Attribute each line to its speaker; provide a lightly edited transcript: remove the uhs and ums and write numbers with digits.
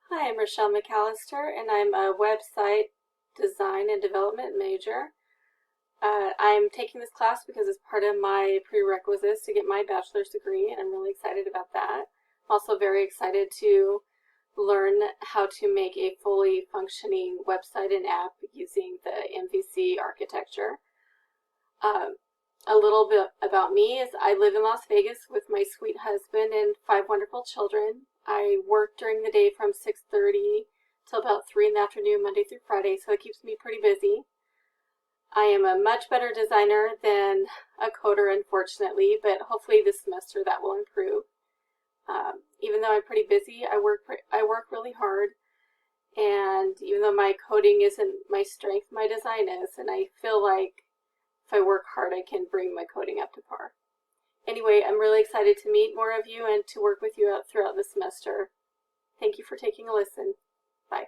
Speaker 1: Hi, I'm Rochelle McAllister, and I'm a website design and development major. I'm taking this class because it's part of my prerequisites to get my bachelor's degree, and I'm really excited about that. I'm also very excited to learn how to make a fully functioning website and app using the MVC architecture. Um, a little bit about me is I live in Las Vegas with my sweet husband and 5 wonderful children. I work during the day from 6:30 till about 3 in the afternoon, Monday through Friday, so it keeps me pretty busy. I am a much better designer than a coder, unfortunately, but hopefully this semester that will improve. Even though I'm pretty busy, I work really hard, and even though my coding isn't my strength, my design is, and I feel like if I work hard, I can bring my coding up to par. Anyway, I'm really excited to meet more of you and to work with you throughout the semester. Thank you for taking a listen. Bye.